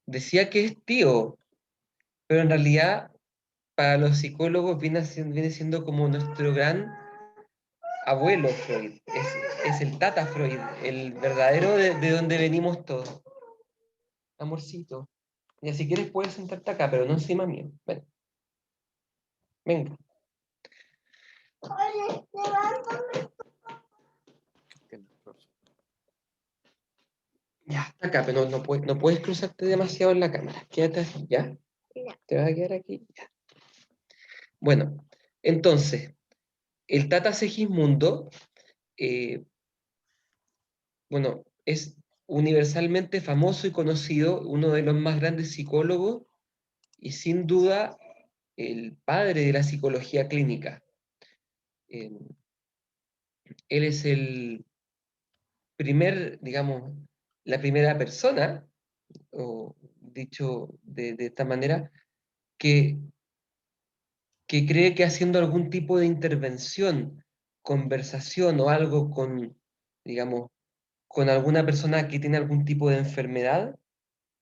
decía que es tío, pero en realidad para los psicólogos viene siendo como nuestro gran abuelo Freud, es el Tata Freud, el verdadero de donde venimos todos. Amorcito, ya si quieres puedes sentarte acá, pero no encima mío. Ven, venga. Ya, está acá, pero no puedes cruzarte demasiado en la cámara. Quédate así, ¿ya? No. ¿Te vas a quedar aquí? Ya. Bueno, entonces, el Tata Segismundo, bueno, es universalmente famoso y conocido, uno de los más grandes psicólogos y sin duda el padre de la psicología clínica. Eh, Él es el primer, digamos, la primera persona, o dicho de esta manera, que, que cree que haciendo algún tipo de intervención, conversación o algo con, digamos, con alguna persona que tiene algún tipo de enfermedad,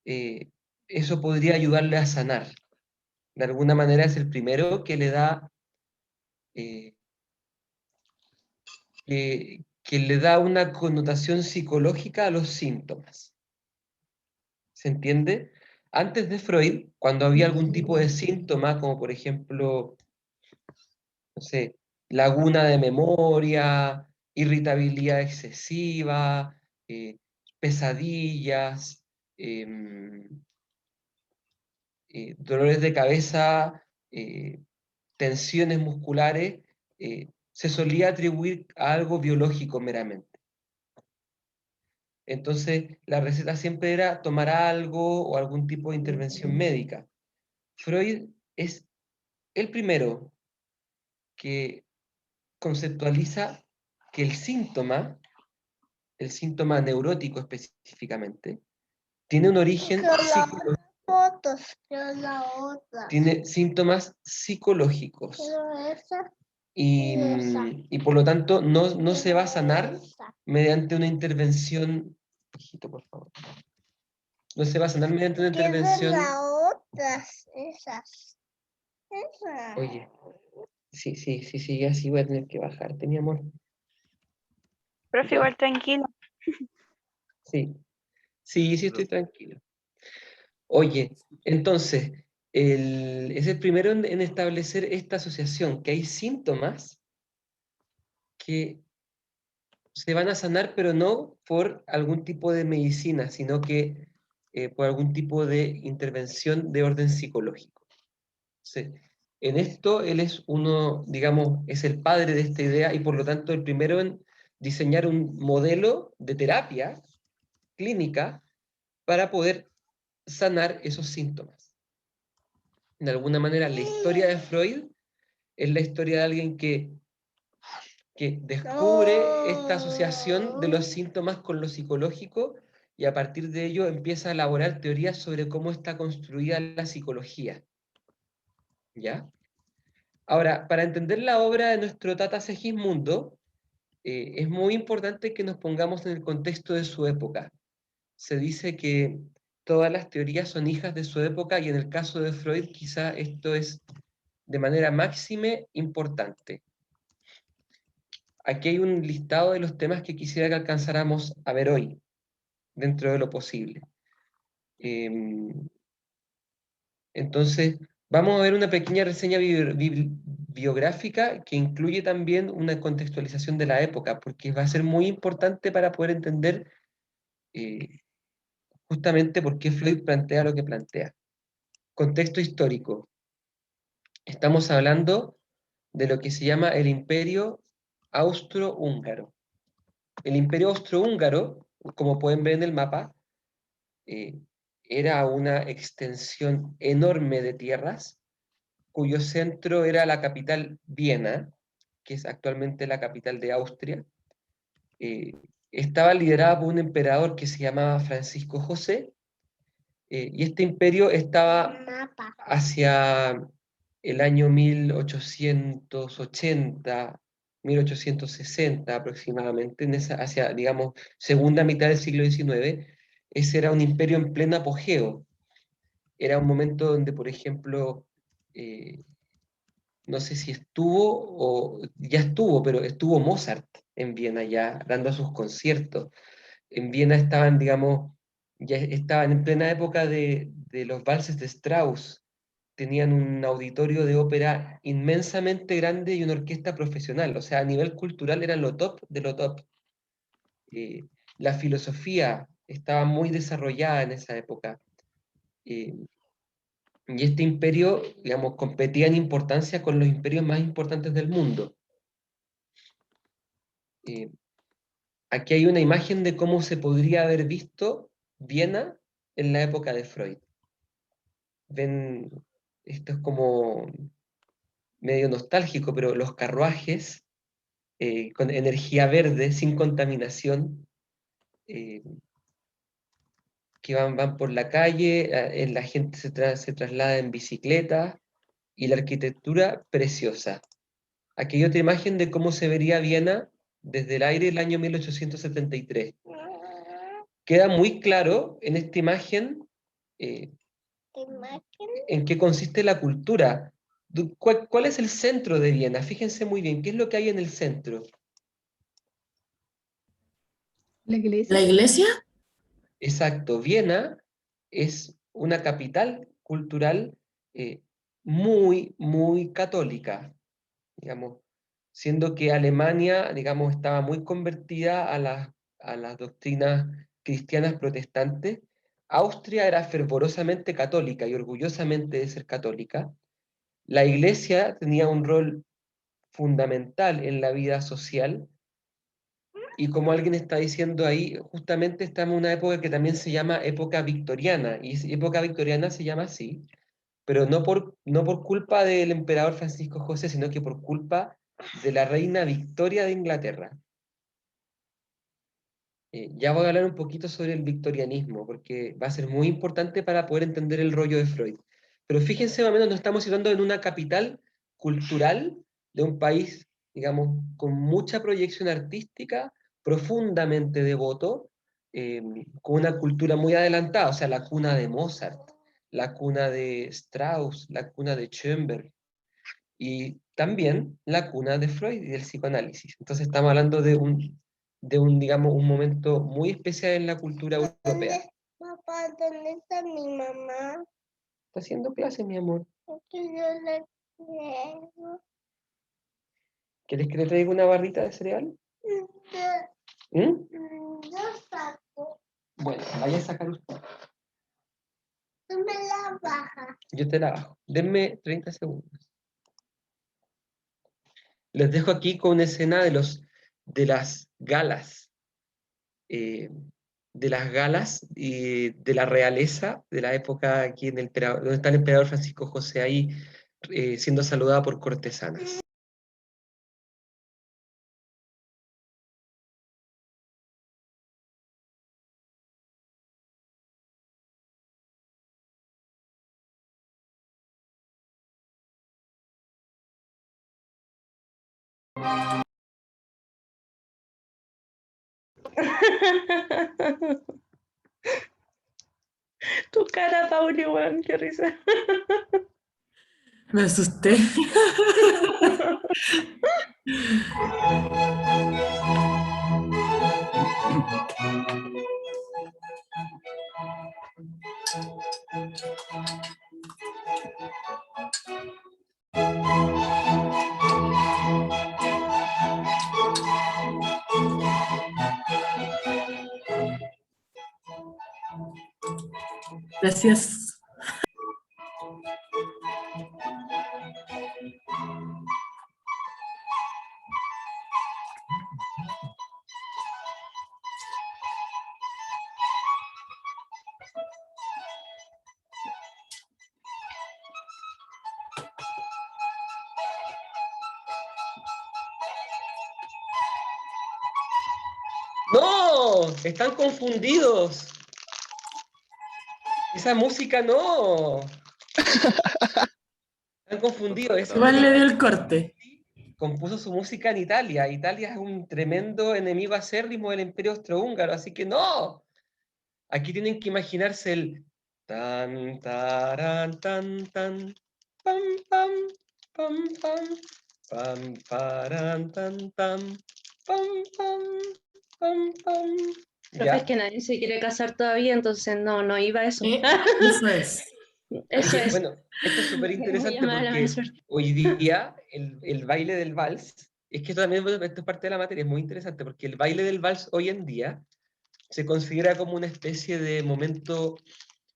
eh, eso podría ayudarle a sanar. De alguna manera es el primero que le da, eh, que le da una connotación psicológica a los síntomas. ¿Se entiende? Antes de Freud, cuando había algún tipo de síntoma, como por ejemplo, no sé, laguna de memoria, irritabilidad excesiva, pesadillas, em, dolores de cabeza, tensiones musculares, se solía atribuir a algo biológico meramente. Entonces, la receta siempre era tomar algo o algún tipo de intervención médica. Freud es el primero que conceptualiza que el síntoma neurótico específicamente, tiene un origen psicológico, Pero la otra. tiene síntomas psicológicos Pero esa y por lo tanto no se va a sanar mediante una intervención. Hijito, por favor. No se va a sanar mediante una intervención. la otras, esas. Esa. Oye, sí, así voy a tener que bajarte, mi amor. Profe, Ya, igual tranquilo. sí, sí, estoy tranquilo. Oye, entonces, es el primero en establecer esta asociación, que hay síntomas que se van a sanar, pero no por algún tipo de medicina, sino que por algún tipo de intervención de orden psicológico. Sí. En esto, él es uno, digamos, es el padre de esta idea y por lo tanto el primero en diseñar un modelo de terapia clínica para poder sanar esos síntomas. De alguna manera, la historia de Freud es la historia de alguien que descubre esta asociación de los síntomas con lo psicológico y a partir de ello empieza a elaborar teorías sobre cómo está construida la psicología. ¿Ya? Ahora, para entender la obra de nuestro Tata Segismundo, es muy importante que nos pongamos en el contexto de su época. Se dice que todas las teorías son hijas de su época y en el caso de Freud quizá esto es de manera máxime importante. Aquí hay un listado de los temas que quisiera que alcanzáramos a ver hoy, dentro de lo posible. Entonces, vamos a ver una pequeña reseña biográfica que incluye también una contextualización de la época, porque va a ser muy importante para poder entender justamente por qué Freud plantea lo que plantea. Contexto histórico. Estamos hablando de lo que se llama el Imperio Austrohúngaro. El Imperio Austrohúngaro, como pueden ver en el mapa, eh, era una extensión enorme de tierras, cuyo centro era la capital Viena, que es actualmente la capital de Austria. Eh, Estaba liderada por un emperador que se llamaba Francisco José, y este imperio estaba hacia el año 1880, 1860 aproximadamente, hacia, digamos, segunda mitad del siglo XIX. Ese era un imperio en pleno apogeo. era un momento donde, por ejemplo, no sé si estuvo o ya estuvo, pero estuvo Mozart en Viena ya dando sus conciertos. En Viena estaban, digamos, ya estaban en plena época de los valses de Strauss. Tenían un auditorio de ópera inmensamente grande y una orquesta profesional. O sea, a nivel cultural era lo top de lo top. La filosofía estaba muy desarrollada en esa época. Eh, y este imperio, digamos, competía en importancia con los imperios más importantes del mundo. Eh, Aquí hay una imagen de cómo se podría haber visto Viena en la época de Freud. Ven, esto es como medio nostálgico, pero los carruajes con energía verde, sin contaminación, eh, que van por la calle, la gente se traslada en bicicleta, y la arquitectura preciosa. Aquí hay otra imagen de cómo se vería Viena desde el aire el año 1873. Queda muy claro en esta imagen en qué consiste la cultura. ¿Cuál es el centro de Viena? Fíjense muy bien, ¿qué es lo que hay en el centro? La ¿La iglesia. iglesia? Exacto, Viena es una capital cultural muy, muy católica, digamos, siendo que Alemania, digamos, estaba muy convertida a las doctrinas cristianas protestantes. Austria era fervorosamente católica y orgullosamente de ser católica. La iglesia tenía un rol fundamental en la vida social, y como alguien está diciendo ahí, justamente estamos en una época que también se llama época victoriana, y época victoriana se llama así, pero no por culpa del emperador Francisco José, sino que por culpa de la reina Victoria de Inglaterra. Ya voy a hablar un poquito sobre el victorianismo, porque va a ser muy importante para poder entender el rollo de Freud. Pero fíjense, más o menos nos estamos situando en una capital cultural de un país, digamos, con mucha proyección artística, profundamente devoto, con una cultura muy adelantada, o sea, la cuna de Mozart, la cuna de Strauss, la cuna de Schoenberg, y también la cuna de Freud y del psicoanálisis. Entonces estamos hablando digamos, un momento muy especial en la cultura europea. Papá, ¿dónde está mi mamá? Está haciendo clase, mi amor. Porque yo le quiero. ¿Quieres que le traiga una barrita de cereal? ¿Mm? Yo saco. Bueno, vaya a sacar usted. Tú me la bajas. Yo te la bajo. Denme 30 segundos. Les dejo aquí con una escena de las galas. De las galas y de la realeza de la época aquí en donde está el emperador Francisco José ahí siendo saludado por cortesanas. Tu cara, Pauli, weón, qué risa. Me asusté. Gracias. ¡No! ¡Están confundidos! Esa música no. Están confundidos. Igual le dio el corte. Compuso su música en Italia. Italia es un tremendo enemigo acérrimo del Imperio Austrohúngaro, así que no. Aquí tienen que imaginarse Tan, taran, tan, tan. Pam, pam, pam, pam. Pam, paran, tan, tan. Pam, pam, pam, pam. Profe, es ¿Ya? que nadie se quiere casar todavía, entonces no iba a eso. Eso es. Eso Oye, es. bueno, esto es súper Muy interesante llamada la mala porque suerte. hoy día el baile del vals, es que esto también, bueno, esto es parte de la materia, es muy interesante porque el baile del vals hoy en día se considera como una especie de momento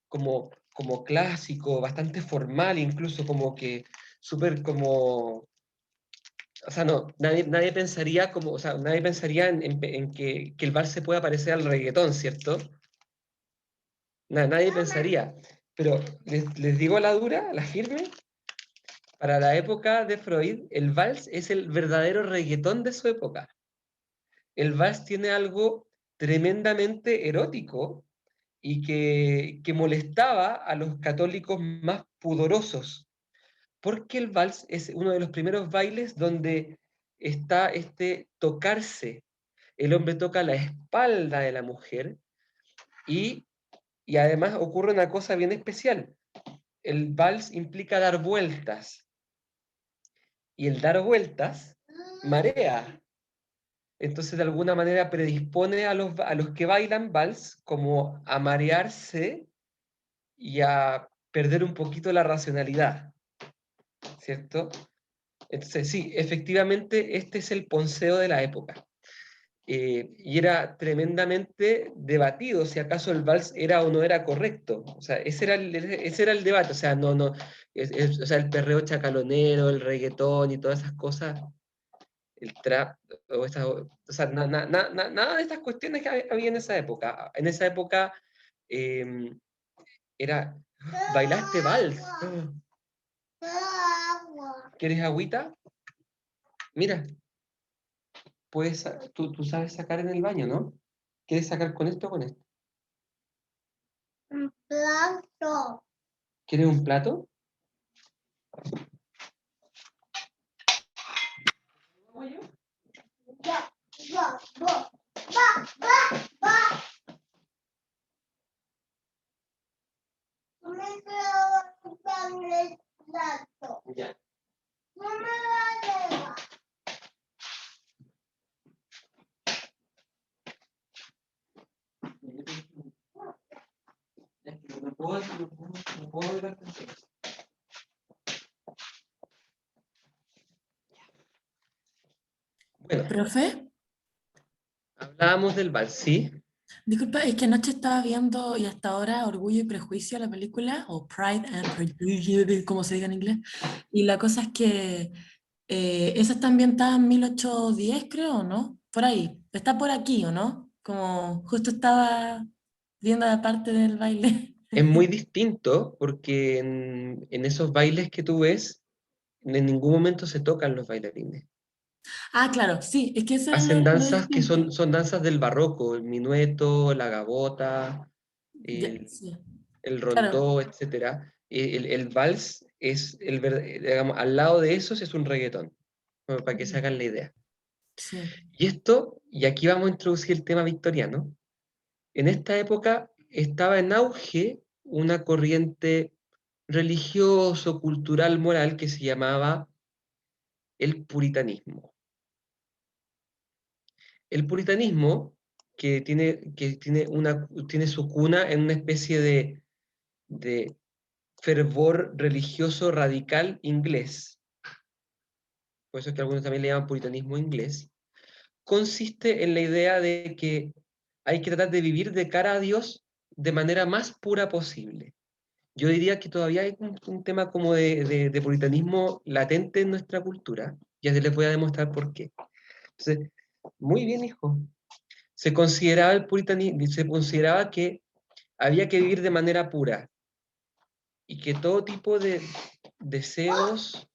como clásico, bastante formal, incluso como que súper como, o sea, no, nadie pensaría como, o sea, nadie pensaría en que el vals se pueda parecer al reggaetón, ¿cierto? Nadie pensaría. Pero les digo la dura, la firme, para la época de Freud, el vals es el verdadero reggaetón de su época. El vals tiene algo tremendamente erótico y que molestaba a los católicos más pudorosos, porque el vals es uno de los primeros bailes donde está este tocarse. El hombre toca la espalda de la mujer y, y además ocurre una cosa bien especial. El vals implica dar vueltas y el dar vueltas marea. Entonces, de alguna manera predispone a los que bailan vals como a marearse y a perder un poquito la racionalidad, ¿cierto? Entonces, sí, efectivamente, este es el ponceo de la época. Y era tremendamente debatido si acaso el vals era o no era correcto. O sea, ese era el debate. O sea, o sea, el perreo chacalonero, el reggaetón y todas esas cosas, el trap, o sea, nada de estas cuestiones que había en esa época. En esa época eh, era, bailaste vals. Agua. ¿Quieres agüita? Mira, tú sabes sacar en el baño, ¿no? ¿Quieres sacar con esto o con esto? Un plato. ¿Quieres un plato? Ya, ya, va, va. No me quiero quitarle el plato. Ya. No me la lleva. No puedo ver la atención. Bueno, Profe, hablábamos del vals, ¿sí? disculpa, es que anoche estaba viendo y hasta ahora Orgullo y Prejuicio, la película, o Pride and Prejudice, como se diga en inglés. Y la cosa es que esa está ambientada en 1810, creo, ¿no? Por ahí. Está por aquí, ¿o no? Como justo estaba viendo la parte del baile. Es muy distinto porque en esos bailes que tú ves, en ningún momento se tocan los bailarines. Ah, claro, sí, es que eso era Hacen lo danzas que distinto. son danzas del barroco, el minueto, la gabota, Ya, el, sí, el claro, rondó, etc. El vals es, digamos, al lado de esos es un reggaetón, como para que se hagan la idea. sí. Y esto, y aquí vamos a introducir el tema victoriano, en esta época estaba en auge una corriente religioso, cultural, moral que se llamaba el puritanismo. El puritanismo, tiene su cuna en una especie de fervor religioso radical inglés, por eso es que algunos también le llaman puritanismo inglés, consiste en la idea de que hay que tratar de vivir de cara a Dios de manera más pura posible. Yo diría que todavía hay un tema como de puritanismo latente en nuestra cultura. Ya se les voy a demostrar por qué. Entonces, muy bien, hijo. Se consideraba el puritanismo, se consideraba que había que vivir de manera pura y que todo tipo de deseos,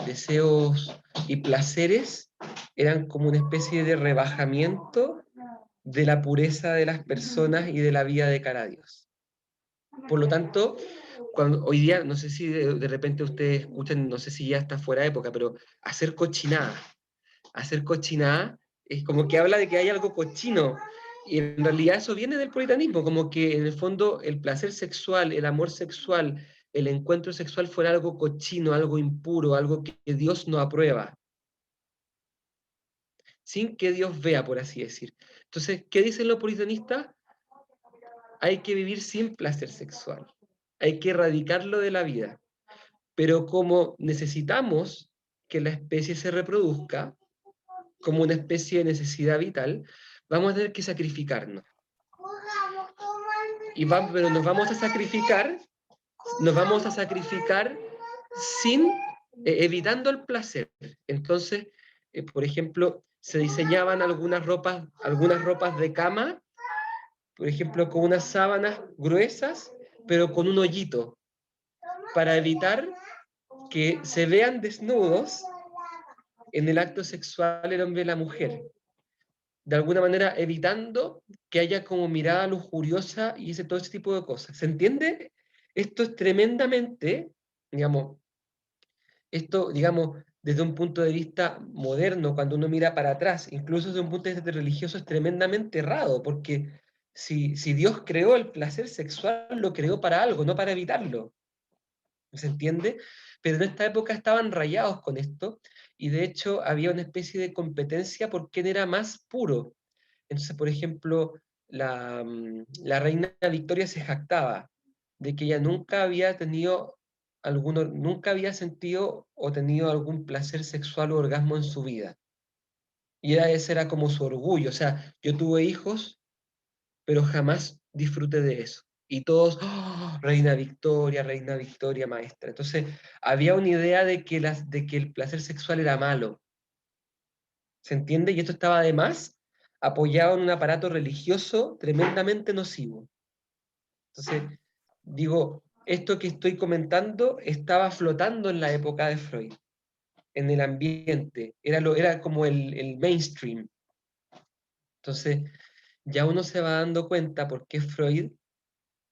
deseos y placeres eran como una especie de rebajamiento de la pureza de las personas y de la vida de cara a Dios. Por lo tanto, hoy día, no sé si de repente ustedes escuchan, no sé si ya está fuera de época, pero hacer cochinada es como que habla de que hay algo cochino, Y en realidad eso viene del puritanismo, como que en el fondo el placer sexual, el amor sexual, el encuentro sexual fuera algo cochino, algo impuro, algo que Dios no aprueba, sin que Dios vea, por así decir. Entonces, ¿qué dicen los puritanistas? Hay que vivir sin placer sexual, hay que erradicarlo de la vida. Pero como necesitamos que la especie se reproduzca, como una especie de necesidad vital, vamos a tener que sacrificarnos. Pero nos vamos a sacrificar sin, evitando el placer. Entonces, por ejemplo, se diseñaban algunas ropas de cama, por ejemplo, con unas sábanas gruesas, pero con un hoyito, para evitar que se vean desnudos en el acto sexual el hombre y la mujer, de alguna manera evitando que haya como mirada lujuriosa y todo ese tipo de cosas. ¿Se entiende? Esto es tremendamente, digamos, desde un punto de vista moderno, cuando uno mira para atrás, incluso desde un punto de vista religioso, es tremendamente errado, porque si Dios creó el placer sexual, lo creó para algo, no para evitarlo. ¿Se entiende? Pero en esta época estaban rayados con esto, y de hecho había una especie de competencia por quién era más puro. Entonces, por ejemplo, la reina Victoria se jactaba de que ella nunca había sentido o tenido algún placer sexual o orgasmo en su vida. Y ese era como su orgullo. O sea, yo tuve hijos, pero jamás disfruté de eso. Y todos, "Oh, Reina Victoria, maestra". Entonces, había una idea de que el placer sexual era malo. ¿Se entiende? Y esto estaba además apoyado en un aparato religioso tremendamente nocivo. Entonces, digo, esto que estoy comentando estaba flotando en la época de Freud, en el ambiente, era como el mainstream. Entonces, ya uno se va dando cuenta por qué Freud,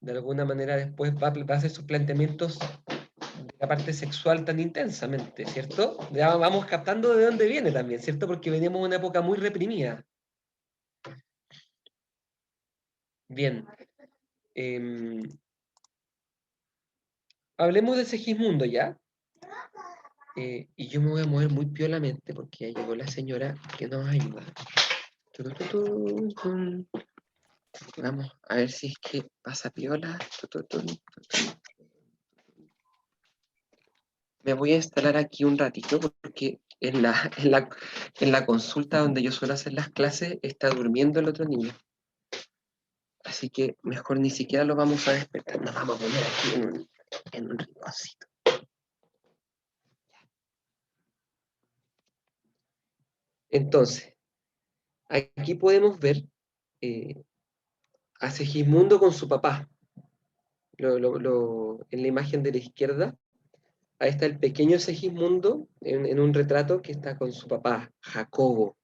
de alguna manera, después va a hacer sus planteamientos de la parte sexual tan intensamente, ¿cierto? Ya vamos captando de dónde viene también, ¿cierto? Porque veníamos de una época muy reprimida. Bien. Hablemos de Segismundo, ¿ya? Y yo me voy a mover muy piolamente porque ya llegó la señora que nos ayuda. Vamos a ver si es que pasa piola. Me voy a instalar aquí un ratito porque en la consulta donde yo suelo hacer las clases está durmiendo el otro niño. Así que mejor ni siquiera lo vamos a despertar. Nos vamos a poner aquí en un rinconcito. Entonces, aquí podemos ver a Segismundo con su papá. En la imagen de la izquierda, ahí está el pequeño Segismundo en un retrato que está con su papá, Jacobo.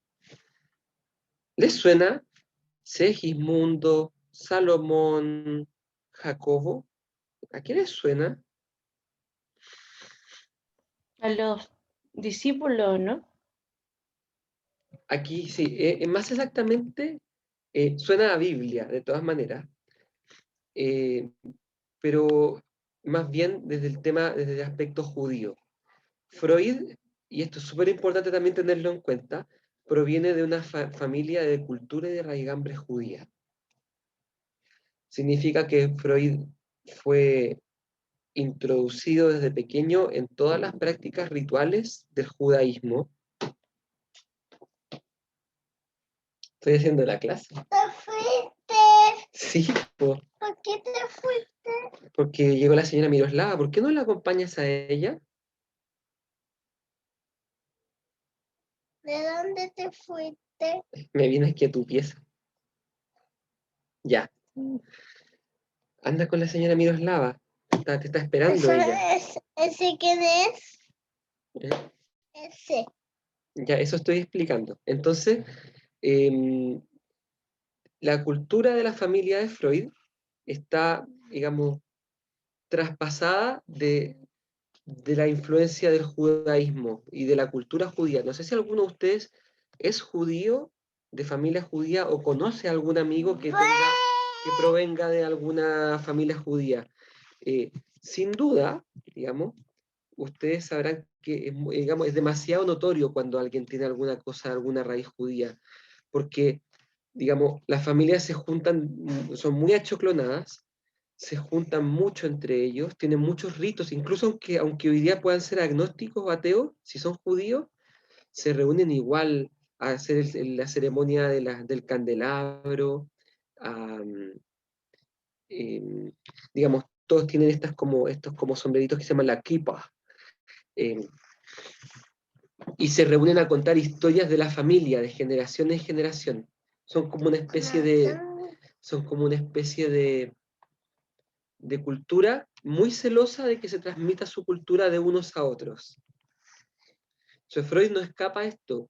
¿Les suena Segismundo, Salomón, Jacobo? ¿A qué les suena? A los discípulos, ¿no? Aquí sí, más exactamente suena a Biblia, de todas maneras, pero más bien desde el aspecto judío. Freud, y esto es súper importante también tenerlo en cuenta, proviene de una familia de cultura y de raigambre judía. Significa que Freud fue introducido desde pequeño en todas las prácticas rituales del judaísmo. Estoy haciendo la clase. ¿Te fuiste? Sí, ¿Por qué te fuiste? porque llegó la señora Miroslava. ¿Por qué no la acompañas a ella? ¿De dónde te fuiste? Me vienes aquí a tu pieza. Ya. Anda con la señora Miroslava. Te está esperando ella. ¿Ese quién es? ¿Eh? Ese. Ya, eso estoy explicando. Entonces, la cultura de la familia de Freud está, digamos, traspasada de la influencia del judaísmo y de la cultura judía. No sé si alguno de ustedes es judío de familia judía o conoce a algún amigo que provenga de alguna familia judía. Sin duda, digamos, ustedes sabrán que digamos, es demasiado notorio cuando alguien tiene alguna cosa, alguna raíz judía, porque, digamos, las familias se juntan, son muy achoclonadas, se juntan mucho entre ellos, tienen muchos ritos, incluso aunque hoy día puedan ser agnósticos o ateos, si son judíos, se reúnen igual a hacer la ceremonia del candelabro, digamos, todos tienen estos como sombreritos que se llaman la kippah, y se reúnen a contar historias de la familia, de generación en generación. Son como una especie de cultura muy celosa de que se transmita su cultura de unos a otros. So, Freud no escapa a esto.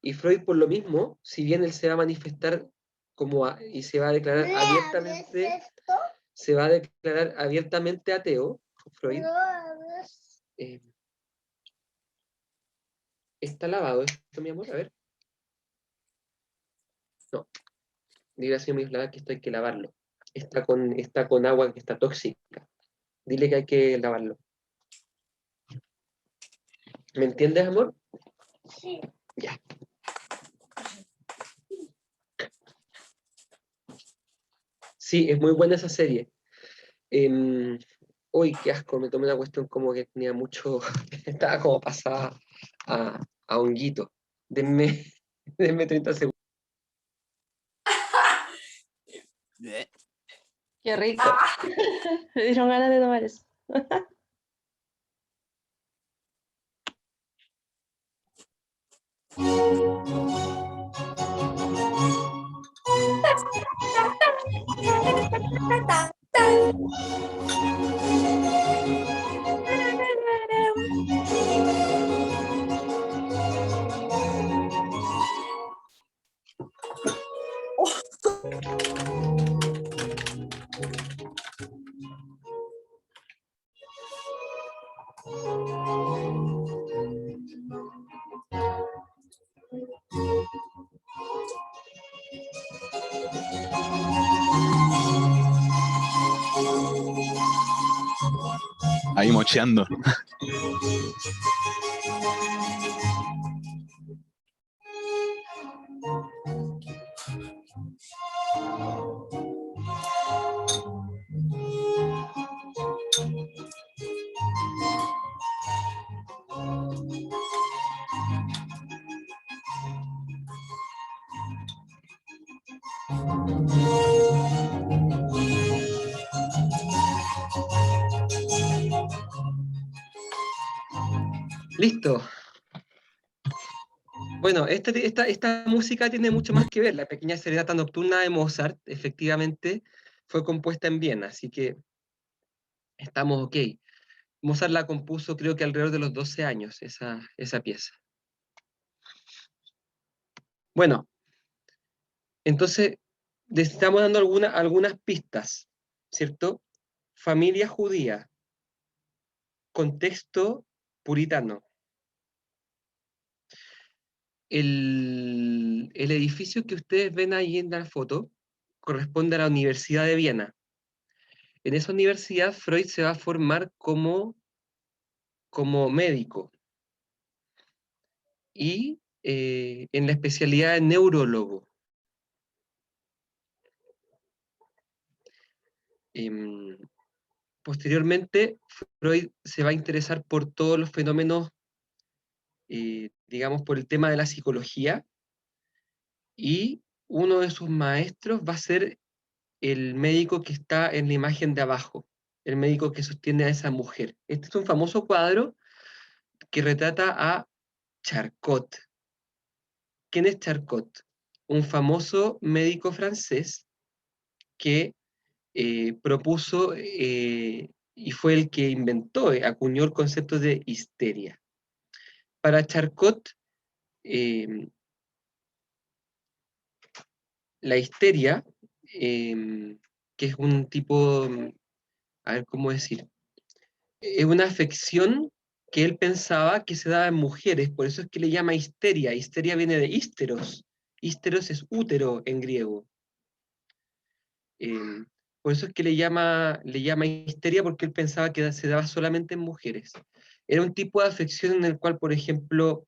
Y Freud, por lo mismo, si bien él se va a manifestar y se va a declarar abiertamente, se va a declarar abiertamente ateo, Freud, ¿está lavado esto, mi amor? A ver. No. Dile al señor Miroslava que esto hay que lavarlo. Está con agua que está tóxica. Dile que hay que lavarlo. ¿Me entiendes, amor? Sí. Ya. Sí, es muy buena esa serie. Uy, qué asco, me tomé una cuestión como que tenía mucho, estaba como pasada a honguito. Denme 30 segundos. Qué rico. Me dieron ganas de tomar eso. Ahí mocheando. Listo. Bueno, esta música tiene mucho más que ver. La pequeña serenata nocturna de Mozart, efectivamente, fue compuesta en Viena, así que estamos ok. Mozart la compuso creo que alrededor de los 12 años, esa pieza. Bueno, entonces, estamos dando algunas pistas, ¿cierto? Familia judía, contexto puritano. El edificio que ustedes ven ahí en la foto corresponde a la Universidad de Viena. En esa universidad Freud se va a formar como médico y en la especialidad de neurólogo. Posteriormente, Freud se va a interesar por todos los fenómenos, digamos, por el tema de la psicología, y uno de sus maestros va a ser el médico que está en la imagen de abajo, el médico que sostiene a esa mujer. Este es un famoso cuadro que retrata a Charcot. ¿Quién es Charcot? Un famoso médico francés que propuso y fue el que inventó, acuñó el concepto de histeria. Para Charcot, la histeria, que es un tipo, a ver cómo decir, es una afección que él pensaba que se daba en mujeres, por eso es que le llama histeria. Histeria viene de histeros, Histeros es útero en griego. Por eso es que le llama histeria, porque él pensaba que se daba solamente en mujeres. Era un tipo de afección en el cual, por ejemplo,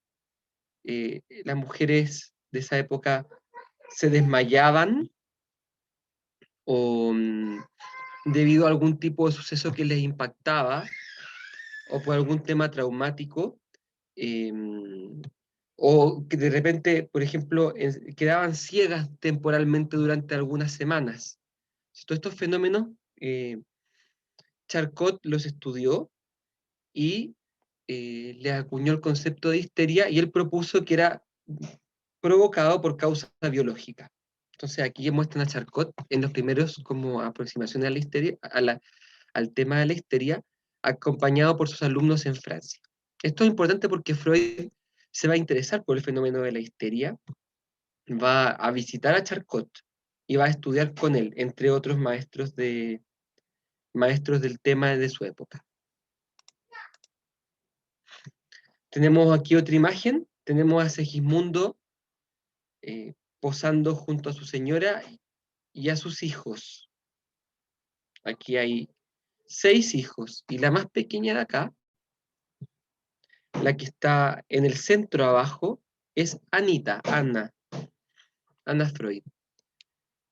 las mujeres de esa época se desmayaban o debido a algún tipo de suceso que les impactaba o por algún tema traumático, o que de repente, por ejemplo, quedaban ciegas temporalmente durante algunas semanas. Todos estos fenómenos, Charcot los estudió y le acuñó el concepto de histeria, y él propuso que era provocado por causa biológica. Entonces aquí muestran a Charcot en los primeros como aproximaciones a la histeria, al tema de la histeria, acompañado por sus alumnos en Francia. Esto es importante porque Freud se va a interesar por el fenómeno de la histeria, va a visitar a Charcot y va a estudiar con él, entre otros maestros del tema de su época. Tenemos aquí otra imagen, tenemos a Segismundo posando junto a su señora y a sus hijos. Aquí hay 6 hijos, y la más pequeña de acá, la que está en el centro abajo, es Anna Freud.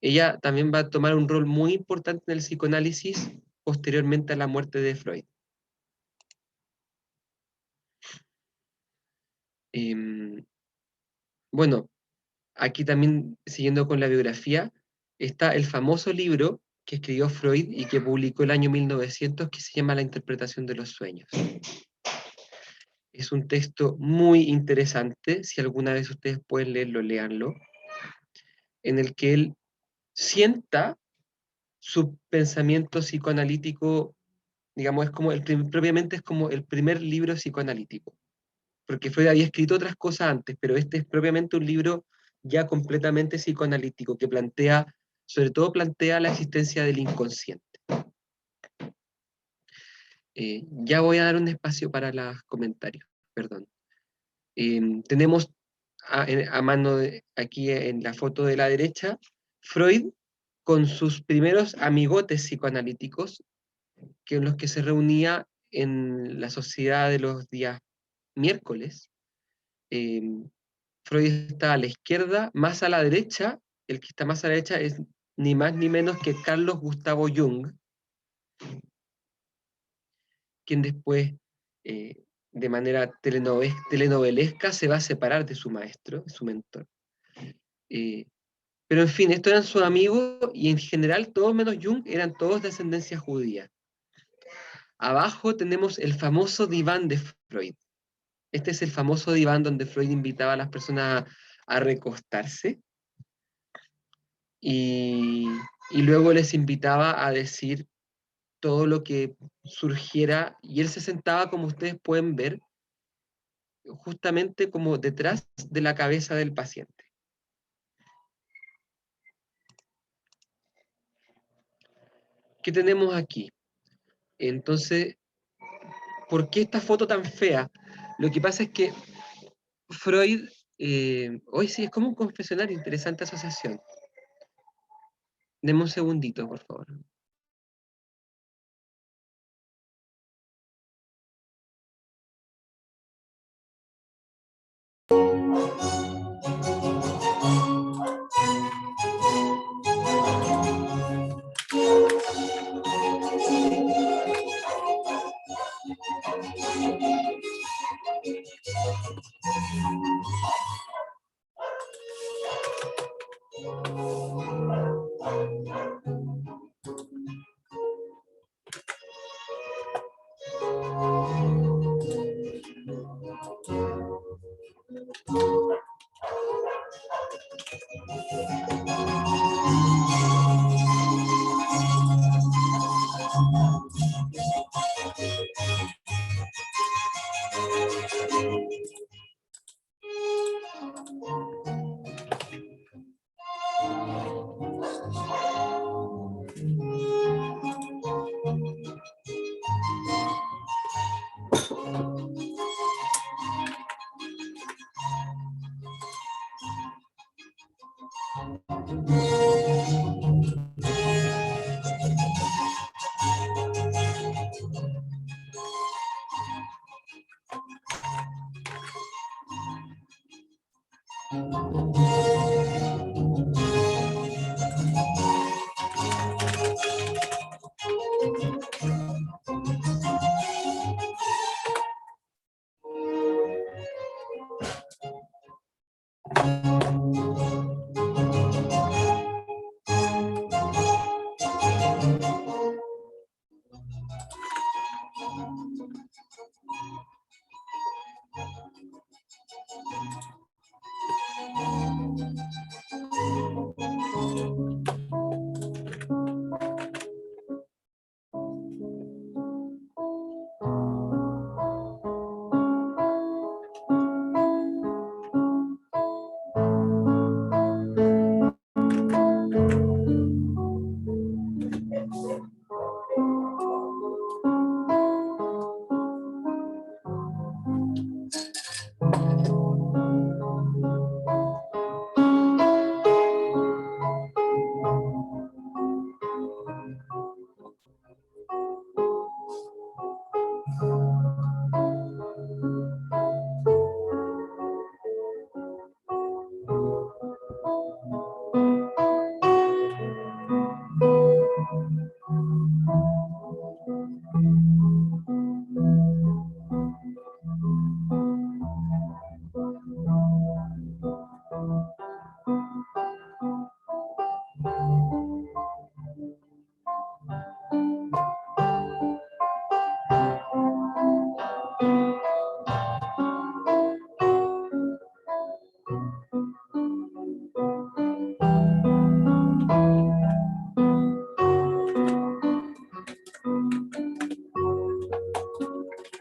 Ella también va a tomar un rol muy importante en el psicoanálisis posteriormente a la muerte de Freud. Bueno, aquí también, siguiendo con la biografía, está el famoso libro que escribió Freud y que publicó el año 1900, que se llama La interpretación de los sueños. Es un texto muy interesante, si alguna vez ustedes pueden leerlo, léanlo, en el que él sienta su pensamiento psicoanalítico, digamos, propiamente es como el primer libro psicoanalítico, porque Freud había escrito otras cosas antes, pero este es propiamente un libro ya completamente psicoanalítico, que sobre todo plantea la existencia del inconsciente. Ya voy a dar un espacio para los comentarios, perdón. Tenemos a mano aquí en la foto de la derecha, Freud con sus primeros amigotes psicoanalíticos, que en los que se reunía en la sociedad de los días miércoles. Freud está a la izquierda, más a la derecha, el que está más a la derecha es ni más ni menos que Carlos Gustavo Jung, quien después, de manera telenovelesca, se va a separar de su maestro, de su mentor. Pero en fin, estos eran sus amigos, y en general todos menos Jung eran todos de ascendencia judía. Abajo tenemos el famoso diván de Freud. Este es el famoso diván donde Freud invitaba a las personas a recostarse y luego les invitaba a decir todo lo que surgiera, y él se sentaba, como ustedes pueden ver, justamente como detrás de la cabeza del paciente. ¿Qué tenemos aquí? Entonces, ¿por qué esta foto tan fea? Lo que pasa es que Freud, hoy sí, es como un confesionario, interesante asociación. Deme un segundito, por favor.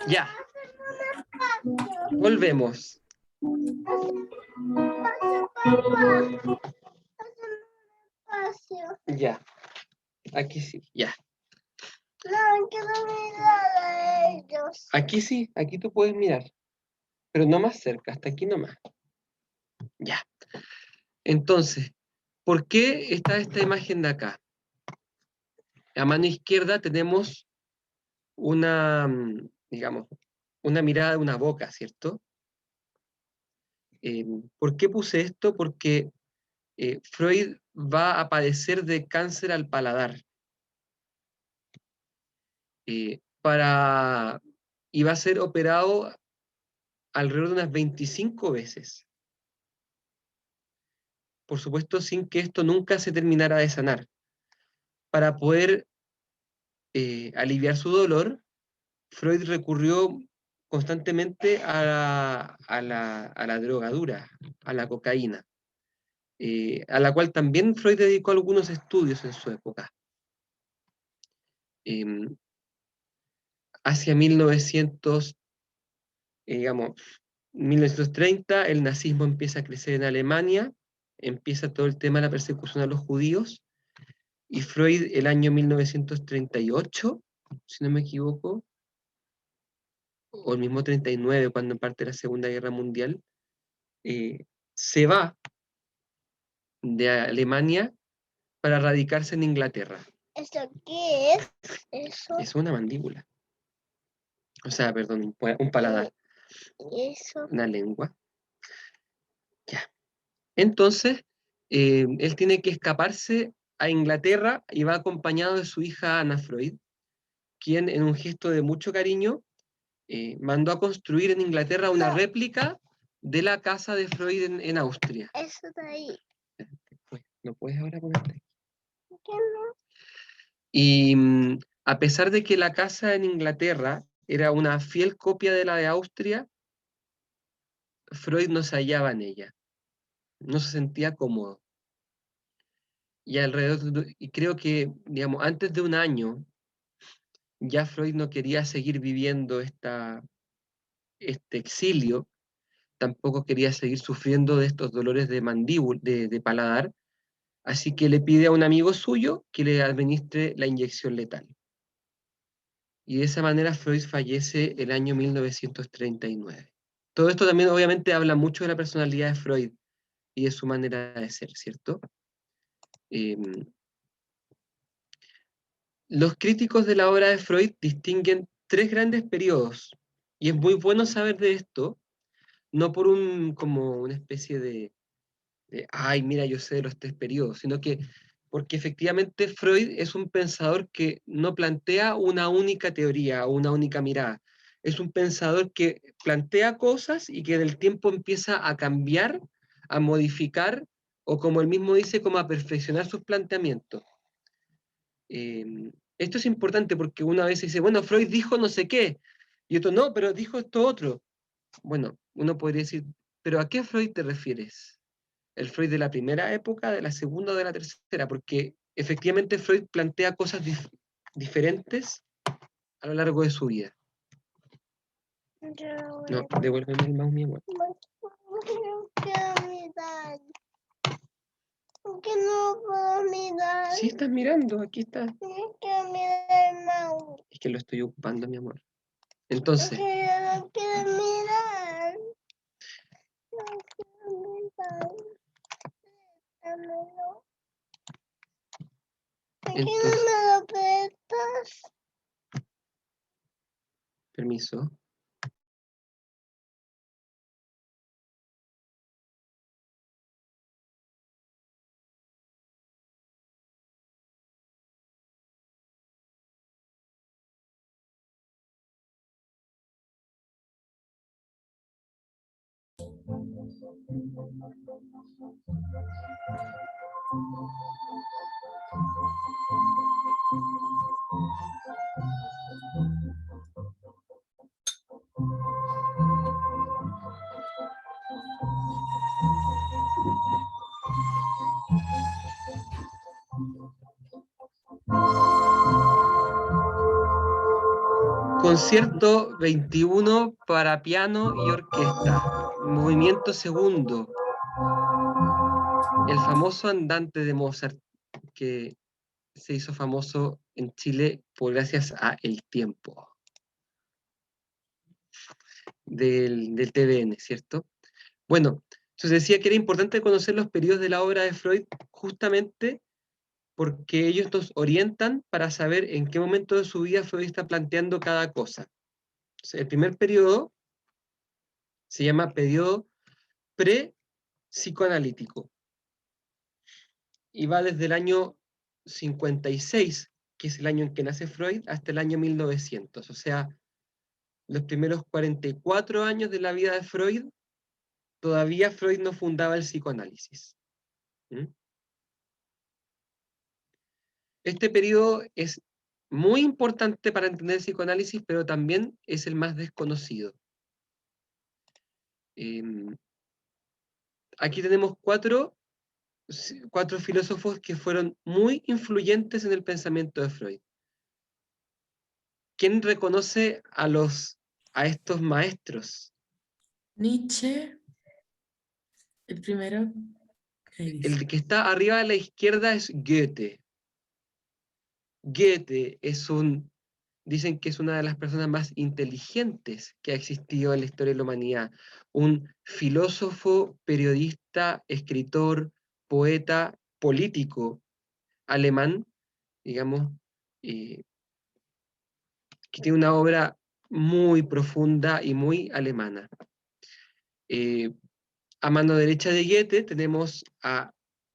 Ya. Volvemos. Ya. Aquí sí, ya. No, quiero mirar a ellos. Aquí sí, aquí tú puedes mirar. Pero no más cerca, hasta aquí nomás. Ya. Entonces, ¿por qué está esta imagen de acá? A mano izquierda tenemos una, digamos, una mirada de una boca, ¿cierto? ¿Por qué puse esto? Porque Freud va a padecer de cáncer al paladar. Y va a ser operado alrededor de unas 25 veces. Por supuesto, sin que esto nunca se terminara de sanar. Para poder aliviar su dolor, Freud recurrió constantemente a la drogadura, a la cocaína, a la cual también Freud dedicó algunos estudios en su época. Hacia 1930, el nazismo empieza a crecer en Alemania, empieza todo el tema de la persecución a los judíos, y Freud el año 1938, si no me equivoco, o el mismo 39, cuando parte de la Segunda Guerra Mundial, se va de Alemania para radicarse en Inglaterra. ¿Eso qué es? Eso. Es una mandíbula. O sea, perdón, un paladar. ¿Y eso? Una lengua. Ya. Entonces, él tiene que escaparse a Inglaterra y va acompañado de su hija Anna Freud, quien en un gesto de mucho cariño mandó a construir en Inglaterra una réplica de la casa de Freud en Austria. Eso de ahí. Pues, no puedes ahora ponerte aquí. ¿Qué no? Y a pesar de que la casa en Inglaterra era una fiel copia de la de Austria, Freud no se hallaba en ella. No se sentía cómodo. Y y creo que, digamos, antes de un año, ya Freud no quería seguir viviendo este exilio, tampoco quería seguir sufriendo de estos dolores de mandíbula, de paladar, así que le pide a un amigo suyo que le administre la inyección letal. Y de esa manera Freud fallece el año 1939. Todo esto también obviamente habla mucho de la personalidad de Freud y de su manera de ser, ¿cierto? Los críticos de la obra de Freud distinguen tres grandes periodos, y es muy bueno saber de esto, no por como una especie de ay, mira, yo sé de los 3 periodos, sino que porque efectivamente Freud es un pensador que no plantea una única teoría o una única mirada. Es un pensador que plantea cosas y que en el tiempo empieza a cambiar, a modificar, o como él mismo dice, como a perfeccionar sus planteamientos. Esto es importante porque una vez dice, bueno, Freud dijo no sé qué, y otro no, pero dijo esto otro. Bueno, uno podría decir, ¿pero a qué Freud te refieres? ¿El Freud de la primera época, de la segunda o de la tercera? Porque efectivamente Freud plantea cosas diferentes a lo largo de su vida. No, devuélveme el mouse, mi amor. No quiero mirar. ¿Por qué no puedo mirar? Sí, estás mirando, aquí está. No quiero mirar el mouse. Es que lo estoy ocupando, mi amor. Entonces, Porque yo no quiero mirar. No quiero mirar. Dámelo. ¿Por qué no entonces, me lo prestas? permiso. Concierto 21 para piano y orquesta. Movimiento segundo. El famoso andante de Mozart, que se hizo famoso en Chile por gracias a El Tiempo del TVN, ¿cierto? Bueno, entonces decía que era importante conocer los periodos de la obra de Freud justamente porque ellos nos orientan para saber en qué momento de su vida Freud está planteando cada cosa. Entonces, el primer periodo se llama periodo pre-psicoanalítico y va desde el año 56, que es el año en que nace Freud, hasta el año 1900. O sea, los primeros 44 años de la vida de Freud, todavía Freud no fundaba el psicoanálisis. ¿Mm? Este periodo es muy importante para entender el psicoanálisis, pero también es el más desconocido. Aquí tenemos cuatro filósofos que fueron muy influyentes en el pensamiento de Freud. ¿Quién reconoce a estos maestros? Nietzsche, el primero. Ahí dice. El que está arriba a la izquierda es Goethe. Goethe dicen que es una de las personas más inteligentes que ha existido en la historia de la humanidad. Un filósofo, periodista, escritor, poeta, político alemán, digamos, que tiene una obra muy profunda y muy alemana. A mano derecha de Goethe tenemos a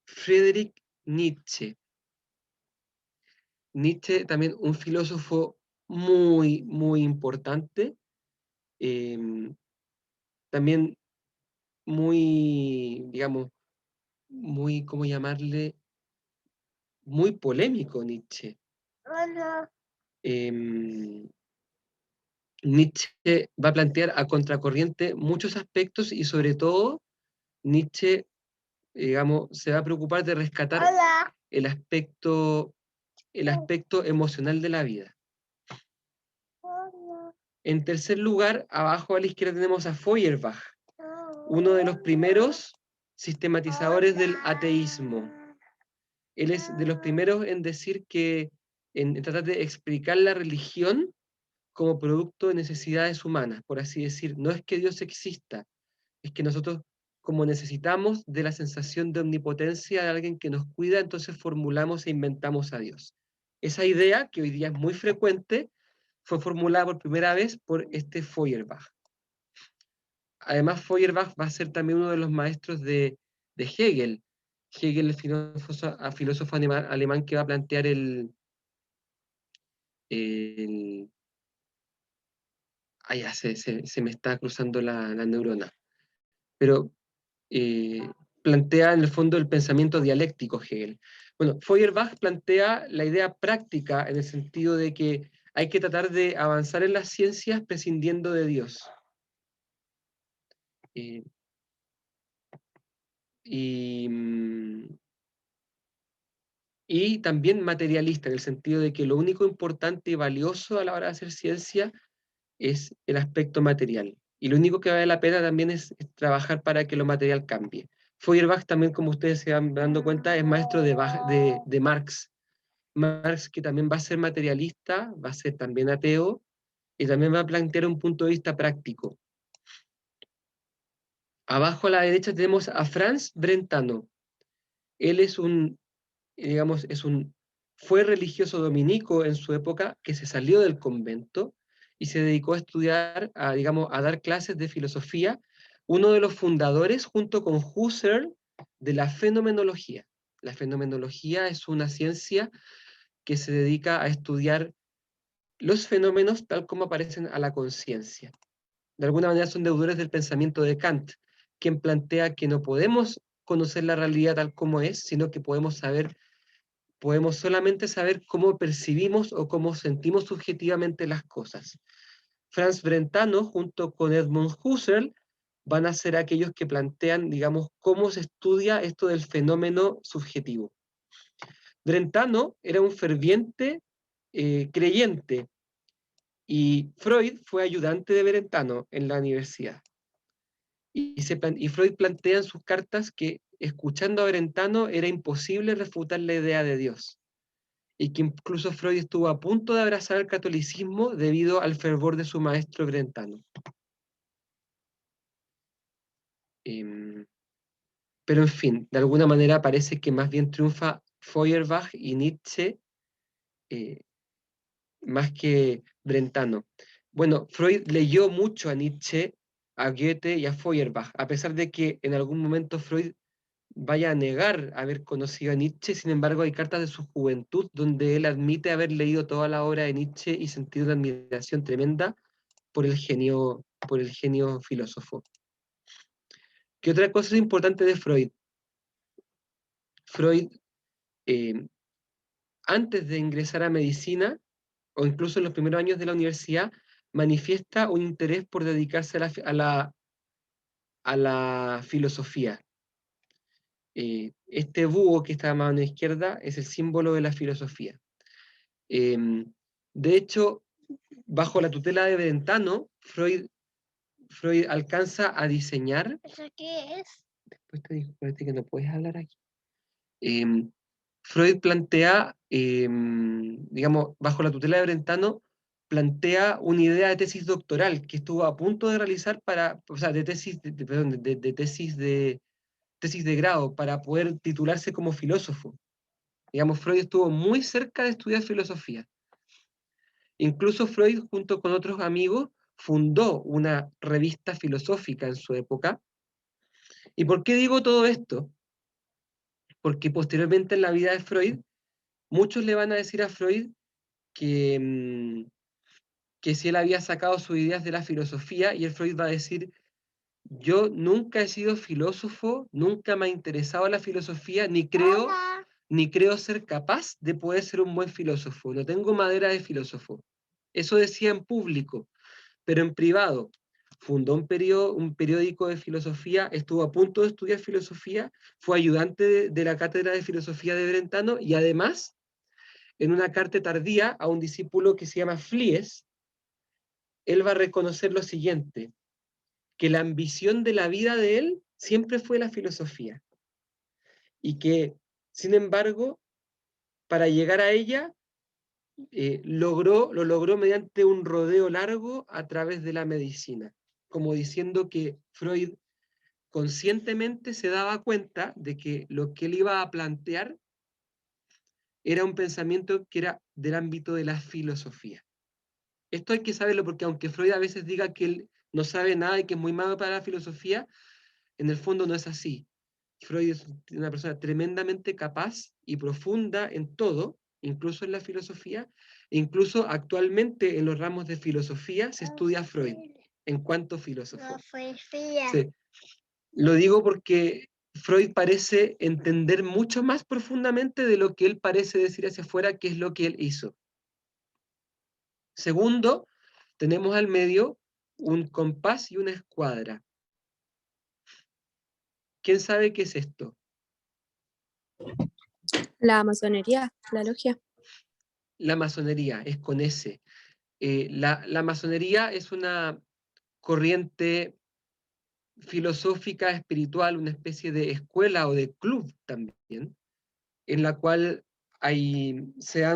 Friedrich Nietzsche. Nietzsche también un filósofo muy, muy importante, también muy, digamos, muy, ¿cómo llamarle? Muy polémico Nietzsche. Hola. Nietzsche va a plantear a contracorriente muchos aspectos y sobre todo Nietzsche, digamos, se va a preocupar de rescatar Hola. el aspecto emocional de la vida. Hola. En tercer lugar, abajo a la izquierda tenemos a Feuerbach, uno de los primeros sistematizadores del ateísmo. Él es de los primeros en decir que, en tratar de explicar la religión como producto de necesidades humanas, por así decir. No es que Dios exista, es que nosotros, como necesitamos de la sensación de omnipotencia de alguien que nos cuida, entonces formulamos e inventamos a Dios. Esa idea, que hoy día es muy frecuente, fue formulada por primera vez por este Feuerbach. Además, Feuerbach va a ser también uno de los maestros de Hegel. Hegel, el filósofo alemán que va a plantear ya se me está cruzando la neurona. Pero plantea en el fondo el pensamiento dialéctico Hegel. Bueno, Feuerbach plantea la idea práctica en el sentido de que hay que tratar de avanzar en las ciencias prescindiendo de Dios. Y también materialista, en el sentido de que lo único importante y valioso a la hora de hacer ciencia es el aspecto material. Y lo único que vale la pena también es trabajar para que lo material cambie. Feuerbach también, como ustedes se van dando cuenta, es maestro de Marx. Marx, que también va a ser materialista, va a ser también ateo, y también va a plantear un punto de vista práctico. Abajo a la derecha tenemos a Franz Brentano. Él es fue religioso dominico en su época, que se salió del convento y se dedicó a estudiar, a dar clases de filosofía, uno de los fundadores, junto con Husserl, de la fenomenología. La fenomenología es una ciencia que se dedica a estudiar los fenómenos tal como aparecen a la conciencia. De alguna manera son deudores del pensamiento de Kant, quien plantea que no podemos conocer la realidad tal como es, sino que podemos solamente saber cómo percibimos o cómo sentimos subjetivamente las cosas. Franz Brentano, junto con Edmund Husserl, van a ser aquellos que plantean, digamos, cómo se estudia esto del fenómeno subjetivo. Brentano era un ferviente creyente, y Freud fue ayudante de Brentano en la universidad. Y Freud plantea en sus cartas que escuchando a Brentano era imposible refutar la idea de Dios, y que incluso Freud estuvo a punto de abrazar el catolicismo debido al fervor de su maestro Brentano. Pero en fin, de alguna manera parece que más bien triunfa Feuerbach y Nietzsche más que Brentano. Bueno, Freud leyó mucho a Nietzsche, a Goethe y a Feuerbach, a pesar de que en algún momento Freud vaya a negar haber conocido a Nietzsche. Sin embargo, hay cartas de su juventud donde él admite haber leído toda la obra de Nietzsche y sentido una admiración tremenda por el genio filósofo. ¿Qué otra cosa es importante de Freud? Freud, antes de ingresar a medicina, o incluso en los primeros años de la universidad, manifiesta un interés por dedicarse a la filosofía. Este búho que está a mano izquierda es el símbolo de la filosofía. De hecho, bajo la tutela de Brentano, Freud alcanza a diseñar... ¿Eso qué es? Después te digo, parece que no puedes hablar aquí. Freud plantea, digamos, bajo la tutela de Brentano, plantea una idea de tesis doctoral que estuvo a punto de realizar tesis de grado para poder titularse como filósofo. Digamos, Freud estuvo muy cerca de estudiar filosofía. Incluso Freud, junto con otros amigos, fundó una revista filosófica en su época. ¿Y por qué digo todo esto? Porque posteriormente en la vida de Freud, muchos le van a decir a Freud que si él había sacado sus ideas de la filosofía, y el Freud va a decir: yo nunca he sido filósofo, nunca me ha interesado la filosofía, ni creo ser capaz de poder ser un buen filósofo, no tengo madera de filósofo. Eso decía en público, pero en privado fundó un periódico de filosofía, estuvo a punto de estudiar filosofía, fue ayudante de la cátedra de filosofía de Brentano, y además, en una carta tardía a un discípulo que se llama Flies, él va a reconocer lo siguiente: que la ambición de la vida de él siempre fue la filosofía, y que, sin embargo, para llegar a ella, lo logró mediante un rodeo largo a través de la medicina, como diciendo que Freud conscientemente se daba cuenta de que lo que él iba a plantear era un pensamiento que era del ámbito de la filosofía. Esto hay que saberlo, porque aunque Freud a veces diga que él no sabe nada y que es muy malo para la filosofía, en el fondo no es así. Freud es una persona tremendamente capaz y profunda en todo, incluso en la filosofía, e incluso actualmente en los ramos de filosofía se estudia Freud en cuanto filósofo. No fue fría. Sí. Lo digo porque Freud parece entender mucho más profundamente de lo que él parece decir hacia afuera, que es lo que él hizo. Segundo, tenemos al medio un compás y una escuadra. ¿Quién sabe qué es esto? La masonería, la logia. La masonería, es con S. La masonería es una corriente filosófica, espiritual, una especie de escuela o de club también, en la cual se da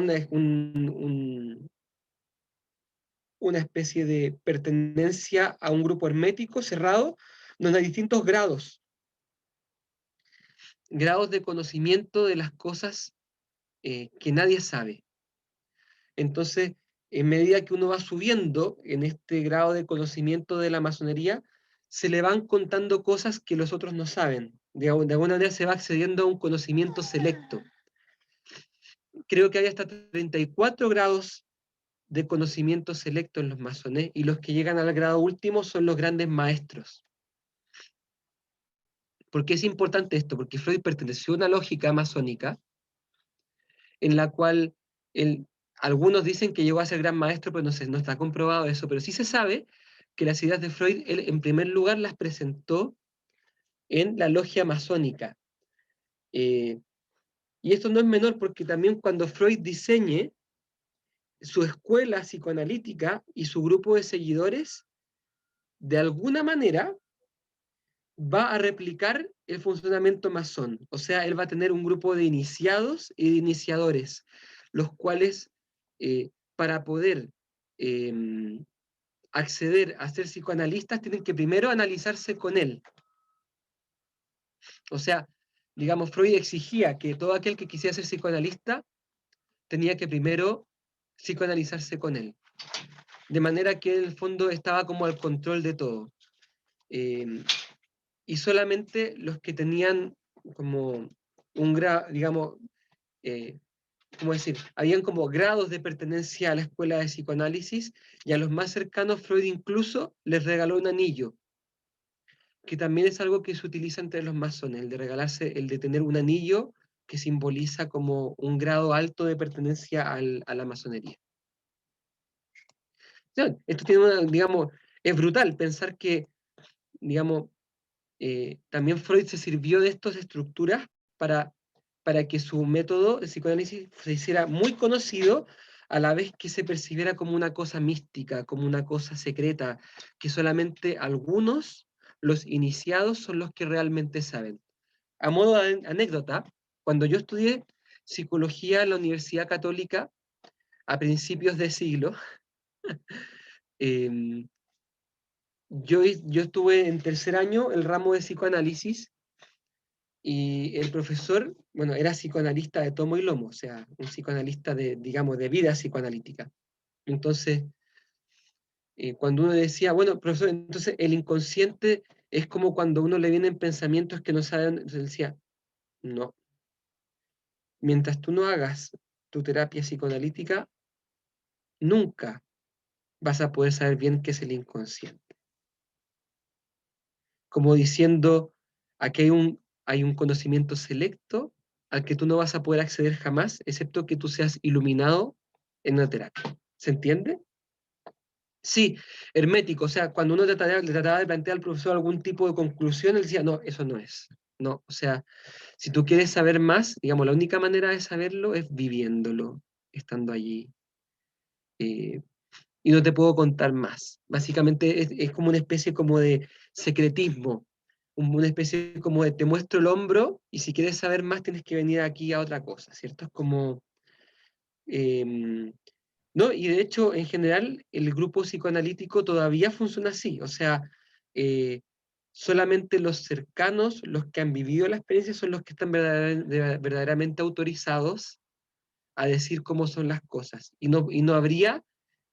una especie de pertenencia a un grupo hermético cerrado, donde hay distintos grados de conocimiento de las cosas que nadie sabe. Entonces, en medida que uno va subiendo en este grado de conocimiento de la masonería, se le van contando cosas que los otros no saben. De alguna manera se va accediendo a un conocimiento selecto. Creo que hay hasta 34 grados de conocimiento selecto en los masones, y los que llegan al grado último son los grandes maestros. ¿Por qué es importante esto? Porque Freud perteneció a una lógica masónica en la cual algunos dicen que llegó a ser gran maestro, pero no está comprobado eso, pero sí se sabe que las ideas de Freud, él en primer lugar las presentó en la logia masónica. Y esto no es menor, porque también cuando Freud diseñe su escuela psicoanalítica y su grupo de seguidores, de alguna manera va a replicar el funcionamiento masón. O sea, él va a tener un grupo de iniciados y de iniciadores, los cuales, para poder acceder a ser psicoanalistas, tienen que primero analizarse con él. O sea, digamos, Freud exigía que todo aquel que quisiera ser psicoanalista tenía que primero psicoanalizarse con él. De manera que en el fondo estaba como al control de todo. Y solamente los que tenían como un grado, digamos, ¿cómo decir? Habían como grados de pertenencia a la escuela de psicoanálisis, y a los más cercanos Freud incluso les regaló un anillo, que también es algo que se utiliza entre los masones, el de tener un anillo que simboliza como un grado alto de pertenencia a la masonería. Esto tiene digamos, es brutal pensar que, digamos, también Freud se sirvió de estas estructuras para que su método de psicoanálisis se hiciera muy conocido, a la vez que se percibiera como una cosa mística, como una cosa secreta, que solamente algunos, los iniciados, son los que realmente saben. A modo de anécdota, cuando yo estudié psicología en la Universidad Católica a principios de siglo, yo estuve en tercer año el ramo de psicoanálisis, y el profesor, bueno, era psicoanalista de tomo y lomo, o sea, un psicoanalista digamos, de vida psicoanalítica. Entonces, cuando uno decía, bueno, profesor, entonces el inconsciente es como cuando a uno le vienen pensamientos que no saben, entonces decía, no. Mientras tú no hagas tu terapia psicoanalítica, nunca vas a poder saber bien qué es el inconsciente. Como diciendo, aquí hay un conocimiento selecto al que tú no vas a poder acceder jamás, excepto que tú seas iluminado en una terapia. ¿Se entiende? Sí, hermético, o sea, cuando uno le trataba de plantear al profesor algún tipo de conclusión, él decía, no, eso no es. No, o sea, si tú quieres saber más, digamos, la única manera de saberlo es viviéndolo, estando allí. Y no te puedo contar más. Básicamente es como una especie como de secretismo, una especie como de te muestro el hombro, y si quieres saber más tienes que venir aquí a otra cosa, ¿cierto? Es como... no, y de hecho, en general, el grupo psicoanalítico todavía funciona así, o sea, solamente los cercanos, los que han vivido la experiencia, son los que están verdaderamente autorizados a decir cómo son las cosas, y no habría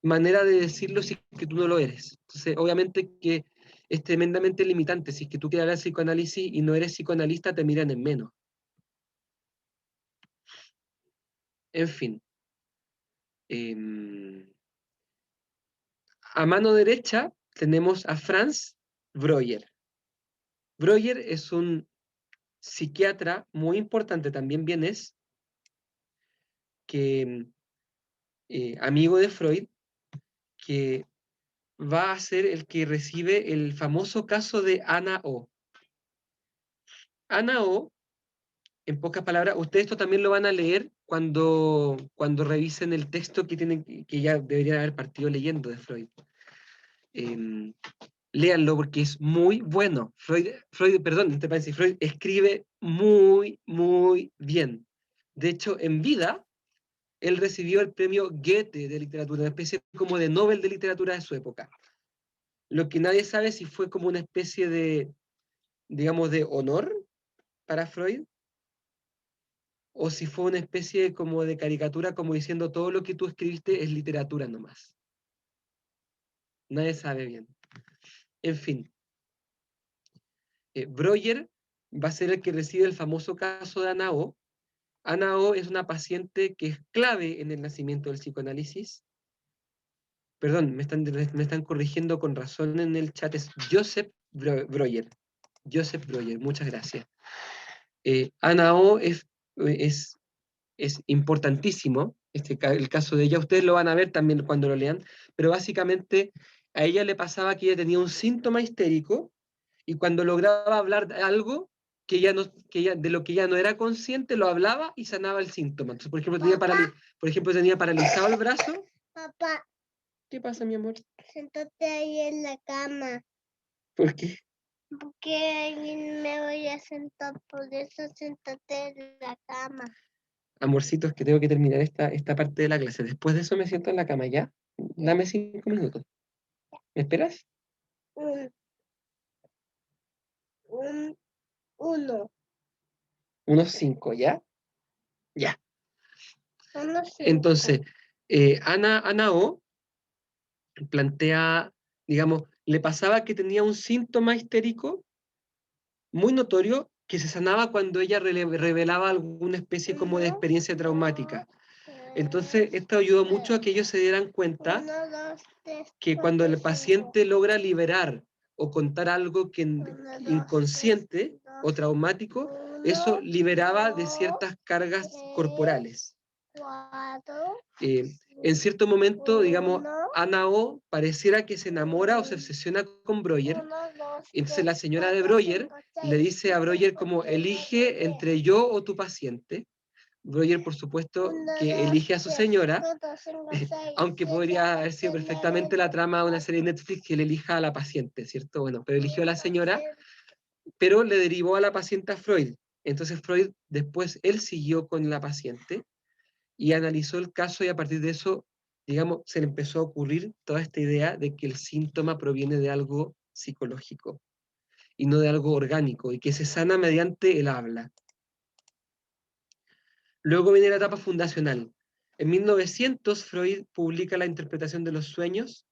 manera de decirlo si es que tú no lo eres. Entonces, obviamente que es tremendamente limitante. Si es que tú quieres hablar de psicoanálisis y no eres psicoanalista, te miran en menos. En fin. A mano derecha tenemos a Franz Breuer. Breuer es un psiquiatra muy importante, también vienes, que amigo de Freud, que va a ser el que recibe el famoso caso de Ana O. Ana O, en pocas palabras, ustedes esto también lo van a leer cuando revisen el texto que ya deberían haber partido leyendo de Freud. Léanlo porque es muy bueno. Freud, Freud escribe muy, muy bien. De hecho, en vida, él recibió el premio Goethe de literatura, una especie como de Nobel de literatura de su época. Lo que nadie sabe si fue como una especie de, digamos, de honor para Freud, o si fue una especie como de caricatura, como diciendo todo lo que tú escribiste es literatura nomás. Nadie sabe bien. En fin. Breuer va a ser el que recibe el famoso caso de Ana O. Ana O es una paciente que es clave en el nacimiento del psicoanálisis. Perdón, me están corrigiendo con razón en el chat, es Joseph Breuer. Joseph Breuer, muchas gracias. Ana O es importantísimo, el caso de ella, ustedes lo van a ver también cuando lo lean, pero básicamente a ella le pasaba que ella tenía un síntoma histérico, y cuando lograba hablar de algo de lo que ella no era consciente, lo hablaba y sanaba el síntoma. Entonces, por ejemplo, tenía paralizado el brazo. Papá, ¿Qué pasa, mi amor? siéntate ahí en la cama. ¿Por qué? Porque alguien me voy a sentar, por eso siéntate en la cama. Amorcitos, que tengo que terminar esta parte de la clase. Después de eso me siento en la cama, ¿ya? Dame 5 minutos. ¿Me esperas? Uno. Unos 5, ¿ya? Ya. Uno cinco. Entonces, Ana O plantea, digamos, le pasaba que tenía un síntoma histérico muy notorio que se sanaba cuando ella revelaba alguna especie como de experiencia traumática. Entonces, esto ayudó mucho a que ellos se dieran cuenta que cuando el paciente logra liberar o contar algo inconsciente o traumático, eso liberaba de ciertas cargas corporales. En cierto momento, digamos, Ana O pareciera que se enamora o se obsesiona con Breuer. Entonces la señora de Breuer le dice a Breuer como, elige entre yo o tu paciente. Breuer, por supuesto, que elige a su señora, aunque podría haber sido perfectamente la trama de una serie de Netflix que le elija a la paciente, ¿cierto? Bueno, pero eligió a la señora, pero le derivó a la paciente a Freud. Entonces Freud, después, él siguió con la paciente y analizó el caso, y a partir de eso, digamos, se le empezó a ocurrir toda esta idea de que el síntoma proviene de algo psicológico y no de algo orgánico, y que se sana mediante el habla. Luego viene la etapa fundacional. En 1900, Freud publica La interpretación de los sueños,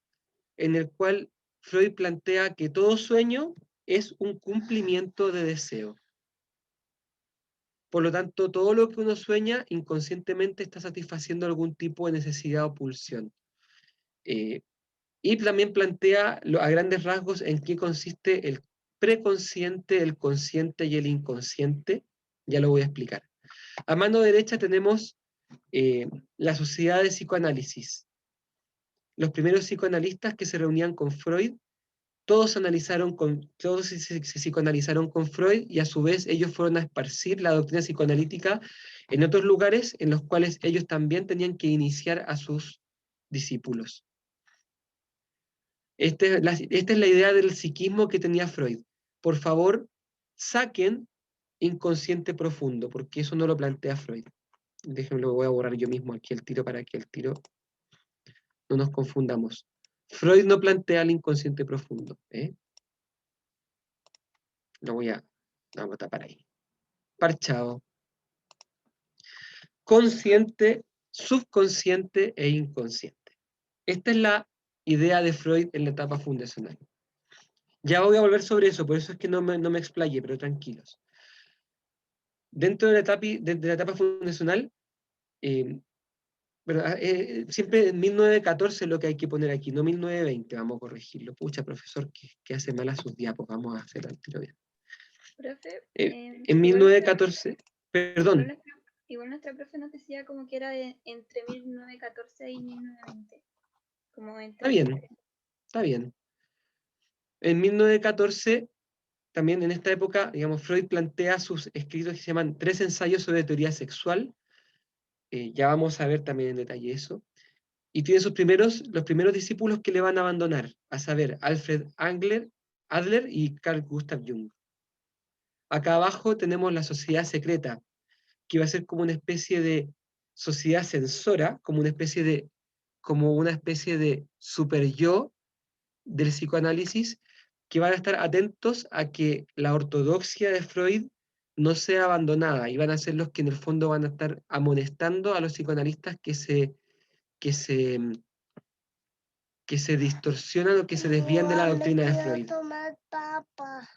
en el cual Freud plantea que todo sueño es un cumplimiento de deseo. Por lo tanto, todo lo que uno sueña inconscientemente está satisfaciendo algún tipo de necesidad o pulsión. Y también plantea a grandes rasgos en qué consiste el preconsciente, el consciente y el inconsciente. Ya lo voy a explicar. A mano derecha tenemos la Sociedad de Psicoanálisis. Los primeros psicoanalistas que se reunían con Freud, todos se psicoanalizaron con Freud, y a su vez ellos fueron a esparcir la doctrina psicoanalítica en otros lugares en los cuales ellos también tenían que iniciar a sus discípulos. Esta es la idea del psiquismo que tenía Freud. Por favor, saquen inconsciente profundo, porque eso no lo plantea Freud. Déjenme, lo voy a borrar yo mismo aquí el tiro para que el tiro no nos confundamos. Freud no plantea el inconsciente profundo. Lo voy a tapar ahí. Parchado. Consciente, subconsciente e inconsciente. Esta es la idea de Freud en la etapa fundacional. Ya voy a volver sobre eso, por eso es que no me explayé, pero tranquilos. Dentro de la etapa fundacional, siempre en 1914 es lo que hay que poner aquí, no 1920, vamos a corregirlo. Pucha, profesor, que hace mal a sus diapos, vamos a hacer al tiro bien. Profe, En 1914, perdón, igual nuestra profe nos decía como que era entre 1914 y 1920. Como está bien, está bien. En 1914, también en esta época, digamos, Freud plantea sus escritos que se llaman 3 ensayos sobre teoría sexual. Ya vamos a ver también en detalle eso. Y tiene los primeros discípulos que le van a abandonar, a saber, Alfred Adler y Carl Gustav Jung. Acá abajo tenemos la sociedad secreta, que va a ser como una especie de sociedad censora, como una especie de super yo del psicoanálisis, que van a estar atentos a que la ortodoxia de Freud no sea abandonada, y van a ser los que en el fondo van a estar amonestando a los psicoanalistas que se distorsionan o que se desvían de la doctrina de Freud. Quiero tomar papa.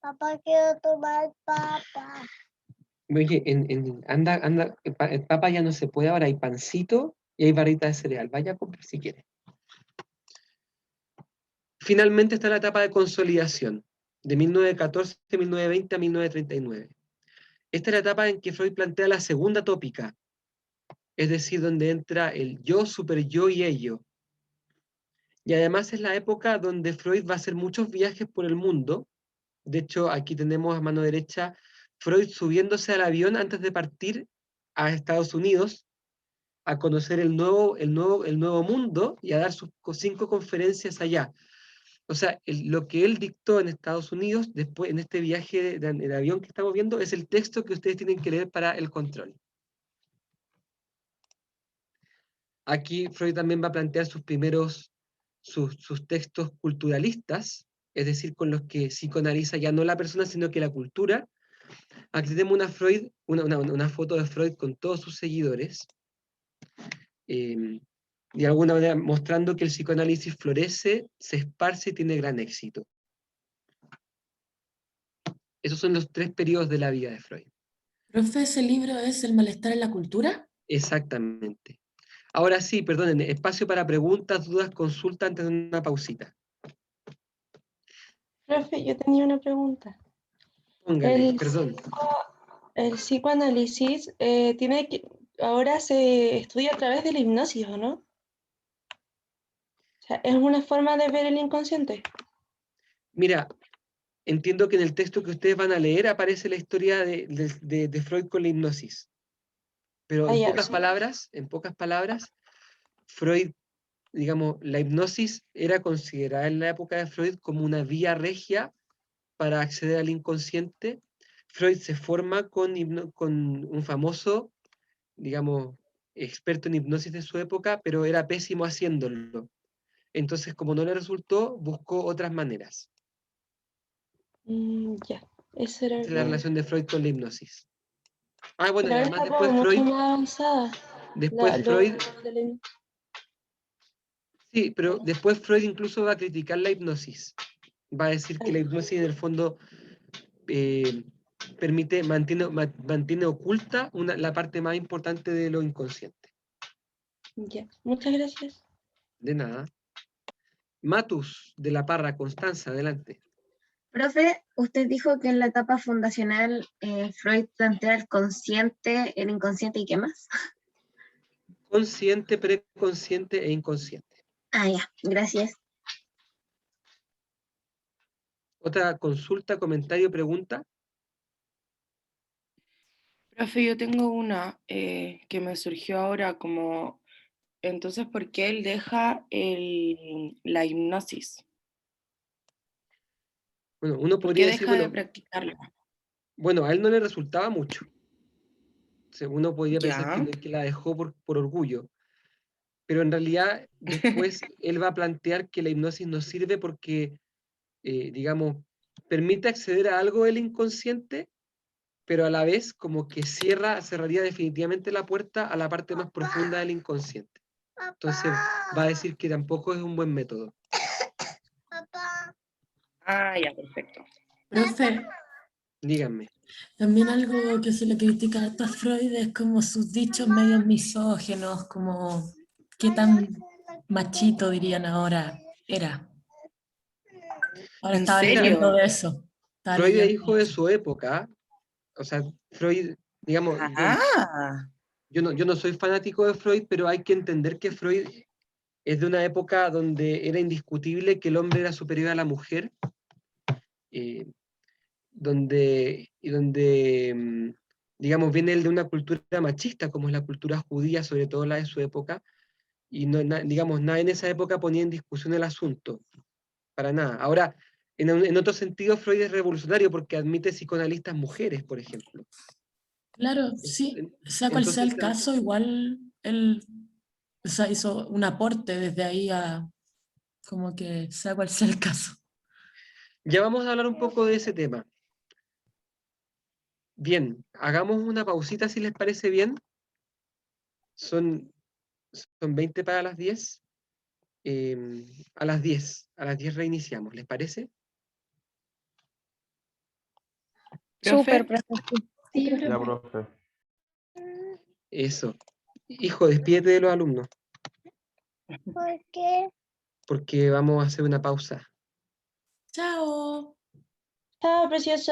Papá, quiero tomar papa. Oye, anda, el papa ya no se puede, ahora hay pancito y hay barrita de cereal. Vaya a comprar si quiere. Finalmente está la etapa de consolidación, de 1914, 1920 a 1939. Esta es la etapa en que Freud plantea la segunda tópica, es decir, donde entra el yo, super yo y ello. Y además es la época donde Freud va a hacer muchos viajes por el mundo. De hecho, aquí tenemos a mano derecha Freud subiéndose al avión antes de partir a Estados Unidos a conocer el nuevo mundo y a dar sus 5 conferencias allá. O sea, lo que él dictó en Estados Unidos, después en este viaje de avión que estamos viendo, es el texto que ustedes tienen que leer para el control. Aquí Freud también va a plantear sus textos culturalistas, es decir, con los que psicoanaliza ya no la persona, sino que la cultura. Aquí tenemos una foto de Freud con todos sus seguidores, de alguna manera mostrando que el psicoanálisis florece, se esparce y tiene gran éxito. Esos son los 3 periodos de la vida de Freud. Profe, ¿ese libro es El malestar en la cultura? Exactamente. Ahora sí, perdonen, espacio para preguntas, dudas, consultas antes de una pausita. Profe, yo tenía una pregunta. Póngale, perdón. El psicoanálisis ahora se estudia a través de la hipnosis, ¿o no? O sea, es una forma de ver el inconsciente. Mira, entiendo que en el texto que ustedes van a leer aparece la historia de Freud con la hipnosis. Pero en pocas palabras, Freud, digamos, la hipnosis era considerada en la época de Freud como una vía regia para acceder al inconsciente. Freud se forma con un famoso, digamos, experto en hipnosis de su época, pero era pésimo haciéndolo. Entonces, como no le resultó, buscó otras maneras. Ya, esa era Esa es la relación de Freud con la hipnosis. Ah, bueno, y Pero ahora además está como mucho más avanzada. Freud, De la- sí, pero después Freud incluso va a criticar la hipnosis. Va a decir que la hipnosis en el fondo mantiene oculta la parte más importante de lo inconsciente. Ya, muchas gracias. De nada. Matus, de la Parra, Constanza, adelante. Profe, usted dijo que en la etapa fundacional Freud plantea el consciente, el inconsciente y qué más. Consciente, preconsciente e inconsciente. Ah, ya, gracias. ¿Otra consulta, comentario, pregunta? Profe, yo tengo una que me surgió ahora como, entonces, ¿por qué él deja la hipnosis? Bueno, uno ¿Por podría qué decir, deja de practicarla? bueno, a él no le resultaba mucho. Uno podría pensar Ya. que la dejó por orgullo. Pero en realidad después él va a plantear que la hipnosis nos sirve porque, digamos, permite acceder a algo del inconsciente, pero a la vez como que cerraría definitivamente la puerta a la parte más profunda del inconsciente. Entonces va a decir que tampoco es un buen método. Papá. Ah, ya, perfecto. Profe, Díganme. también algo que se le critica harto a Freud es como sus dichos medios misógenos, como qué tan machito dirían ahora era. Ahora ¿En estaba serio? leyendo de eso. Estaba Freud es leyendo hijo de de eso. su época. O sea, Freud, digamos, Ah, yo no soy fanático de Freud, pero hay que entender que Freud es de una época donde era indiscutible que el hombre era superior a la mujer, donde digamos, viene él de una cultura machista, como es la cultura judía, sobre todo la de su época, y no, digamos, nada en esa época ponía en discusión el asunto, para nada. Ahora, en otro sentido, Freud es revolucionario porque admite psicoanalistas mujeres, por ejemplo. Claro, sí, sea cual sea Entonces, el caso, igual él, o sea, hizo un aporte desde ahí a como que sea cual sea el caso. ya vamos a hablar un poco de ese tema. Bien, hagamos una pausita si les parece bien. Son 20 para las 10. A las 10 reiniciamos, ¿les parece? Súper, profe. profe. Sí, Ya, profe. profe. Eso. Hijo, despídete de los alumnos, ¿Por qué? porque vamos a hacer una pausa. Chao. Chao, precioso.